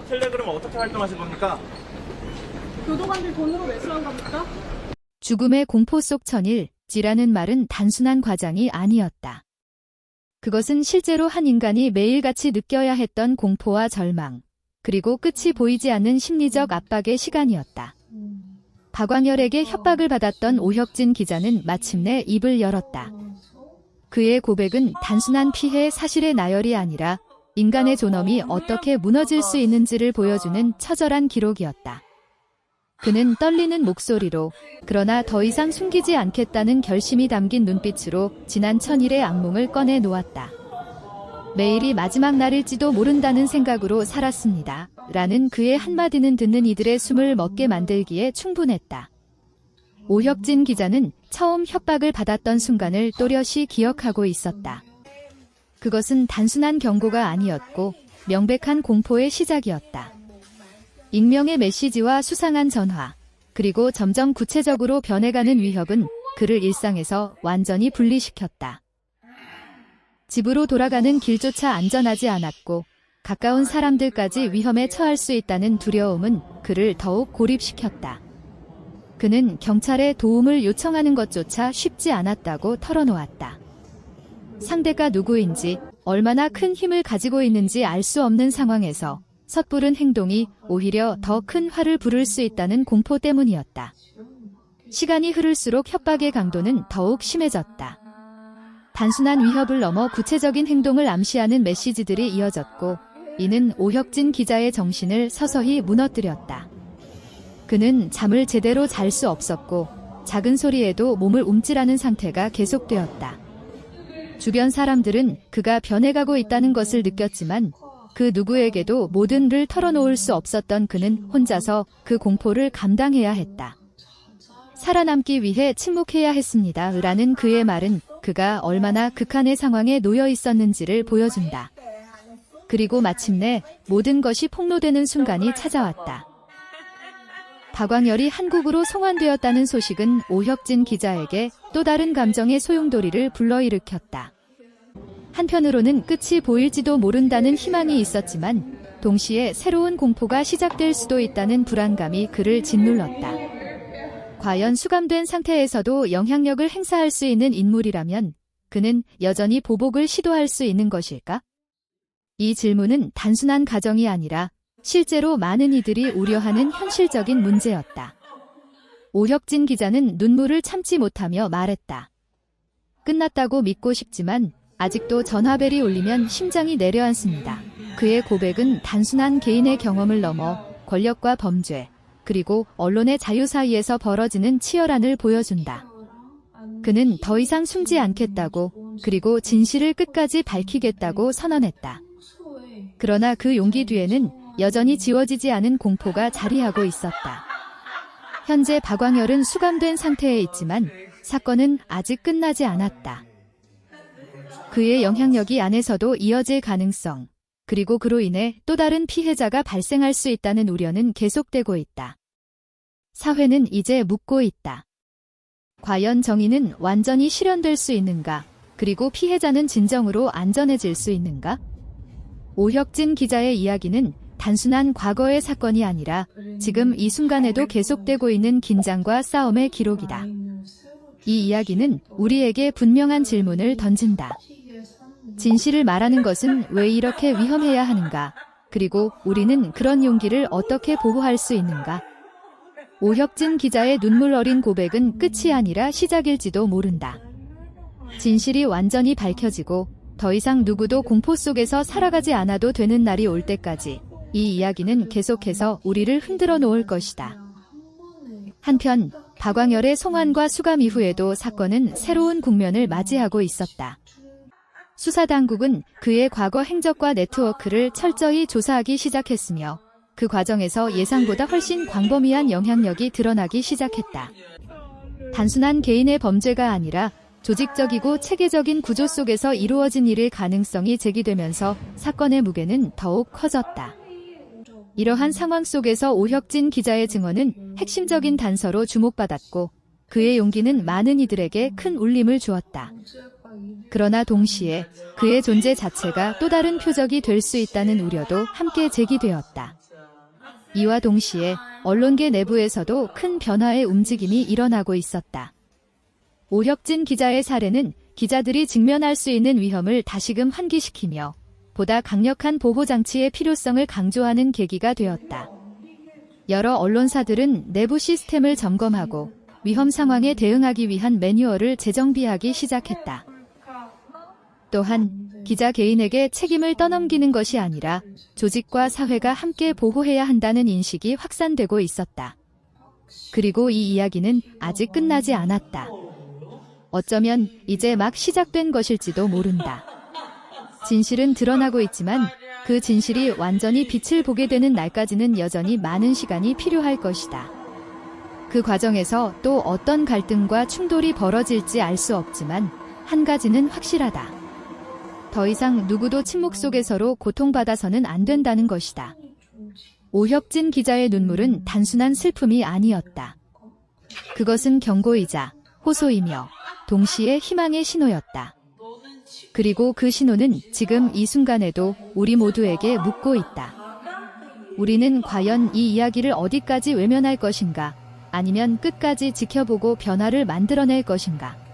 텔레그램 어떻게 활동하신 겁니까? 교도관들 돈으로 매수한 겁니까? 죽음의 공포 속 천일지라는 말은 단순한 과장이 아니었다. 그것은 실제로 한 인간이 매일같이 느껴야 했던 공포와 절망, 그리고 끝이 보이지 않는 심리적 압박의 시간이었다. 박광열에게 협박을 받았던 오혁진 기자는 마침내 입을 열었다. 그의 고백은 단순한 피해의 사실의 나열이 아니라 인간의 존엄이 어떻게 무너질 수 있는지를 보여주는 처절한 기록이었다. 그는 떨리는 목소리로, 그러나 더 이상 숨기지 않겠다는 결심이 담긴 눈빛으로 지난 천일의 악몽을 꺼내 놓았다. 매일이 마지막 날일지도 모른다는 생각으로 살았습니다. 라는 그의 한마디는 듣는 이들의 숨을 멎게 만들기에 충분했다. 오혁진 기자는 처음 협박을 받았던 순간을 또렷이 기억하고 있었다. 그것은 단순한 경고가 아니었고 명백한 공포의 시작이었다. 익명의 메시지와 수상한 전화, 그리고 점점 구체적으로 변해가는 위협은 그를 일상에서 완전히 분리시켰다. 집으로 돌아가는 길조차 안전하지 않았고 가까운 사람들까지 위험에 처할 수 있다는 두려움은 그를 더욱 고립시켰다. 그는 경찰에 도움을 요청하는 것조차 쉽지 않았다고 털어놓았다. 상대가 누구인지, 얼마나 큰 힘을 가지고 있는지 알 수 없는 상황에서 섣부른 행동이 오히려 더 큰 화를 부를 수 있다는 공포 때문이었다. 시간이 흐를수록 협박의 강도는 더욱 심해졌다. 단순한 위협을 넘어 구체적인 행동을 암시하는 메시지들이 이어졌고, 이는 오혁진 기자의 정신을 서서히 무너뜨렸다. 그는 잠을 제대로 잘 수 없었고, 작은 소리에도 몸을 움찔하는 상태가 계속되었다. 주변 사람들은 그가 변해가고 있다는 것을 느꼈지만 그 누구에게도 모든를 털어놓을 수 없었던 그는 혼자서 그 공포를 감당해야 했다. 살아남기 위해 침묵해야 했습니다. 라는 그의 말은 그가 얼마나 극한의 상황에 놓여 있었는지를 보여준다. 그리고 마침내 모든 것이 폭로되는 순간이 찾아왔다. 박광열이 한국으로 송환되었다는 소식은 오혁진 기자에게 또 다른 감정의 소용돌이를 불러일으켰다. 한편으로는 끝이 보일지도 모른다는 희망이 있었지만 동시에 새로운 공포가 시작될 수도 있다는 불안감이 그를 짓눌렀다. 과연 수감된 상태에서도 영향력을 행사할 수 있는 인물이라면 그는 여전히 보복을 시도할 수 있는 것일까? 이 질문은 단순한 가정이 아니라 실제로 많은 이들이 우려하는 현실적인 문제였다. 오혁진 기자는 눈물을 참지 못하며 말했다. 끝났다고 믿고 싶지만 아직도 전화벨이 울리면 심장이 내려앉습니다. 그의 고백은 단순한 개인의 경험을 넘어 권력과 범죄, 그리고 언론의 자유 사이에서 벌어지는 치열한을 보여준다. 그는 더 이상 숨지 않겠다고, 그리고 진실을 끝까지 밝히겠다고 선언했다. 그러나 그 용기 뒤에는 여전히 지워지지 않은 공포가 자리하고 있었다. 현재 박광열은 수감된 상태에 있지만 사건은 아직 끝나지 않았다. 그의 영향력이 안에서도 이어질 가능성, 그리고 그로 인해 또 다른 피해자가 발생할 수 있다는 우려는 계속되고 있다. 사회는 이제 묻고 있다. 과연 정의는 완전히 실현될 수 있는가? 그리고 피해자는 진정으로 안전해질 수 있는가? 오혁진 기자의 이야기는 단순한 과거의 사건이 아니라 지금 이 순간에도 계속되고 있는 긴장과 싸움의 기록이다. 이 이야기는 우리에게 분명한 질문을 던진다. 진실을 말하는 것은 왜 이렇게 위험해야 하는가? 그리고 우리는 그런 용기를 어떻게 보호할 수 있는가? 오혁진 기자의 눈물 어린 고백은 끝이 아니라 시작일지도 모른다. 진실이 완전히 밝혀지고 더 이상 누구도 공포 속에서 살아가지 않아도 되는 날이 올 때까지 이 이야기는 계속해서 우리를 흔들어 놓을 것이다. 한편 박광열의 송환과 수감 이후에도 사건은 새로운 국면을 맞이하고 있었다. 수사당국은 그의 과거 행적과 네트워크를 철저히 조사하기 시작했으며 그 과정에서 예상보다 훨씬 광범위한 영향력이 드러나기 시작했다. 단순한 개인의 범죄가 아니라 조직적이고 체계적인 구조 속에서 이루어진 일일 가능성이 제기되면서 사건의 무게는 더욱 커졌다. 이러한 상황 속에서 오혁진 기자의 증언은 핵심적인 단서로 주목받았고 그의 용기는 많은 이들에게 큰 울림을 주었다. 그러나 동시에 그의 존재 자체가 또 다른 표적이 될 수 있다는 우려도 함께 제기되었다. 이와 동시에 언론계 내부에서도 큰 변화의 움직임이 일어나고 있었다. 오혁진 기자의 사례는 기자들이 직면할 수 있는 위험을 다시금 환기시키며 보다 강력한 보호장치의 필요성을 강조하는 계기가 되었다. 여러 언론사들은 내부 시스템을 점검하고 위험 상황에 대응하기 위한 매뉴얼을 재정비하기 시작했다. 또한 기자 개인에게 책임을 떠넘기는 것이 아니라 조직과 사회가 함께 보호해야 한다는 인식이 확산되고 있었다. 그리고 이 이야기는 아직 끝나지 않았다. 어쩌면 이제 막 시작된 것일지도 모른다. 진실은 드러나고 있지만 그 진실이 완전히 빛을 보게 되는 날까지는 여전히 많은 시간이 필요할 것이다. 그 과정에서 또 어떤 갈등과 충돌이 벌어질지 알 수 없지만 한 가지는 확실하다. 더 이상 누구도 침묵 속에 서로 고통받아서는 안 된다는 것이다. 오혁진 기자의 눈물은 단순한 슬픔이 아니었다. 그것은 경고이자 호소이며 동시에 희망의 신호였다. 그리고 그 신호는 지금 이 순간에도 우리 모두에게 묻고 있다. 우리는 과연 이 이야기를 어디까지 외면할 것인가? 아니면 끝까지 지켜보고 변화를 만들어낼 것인가?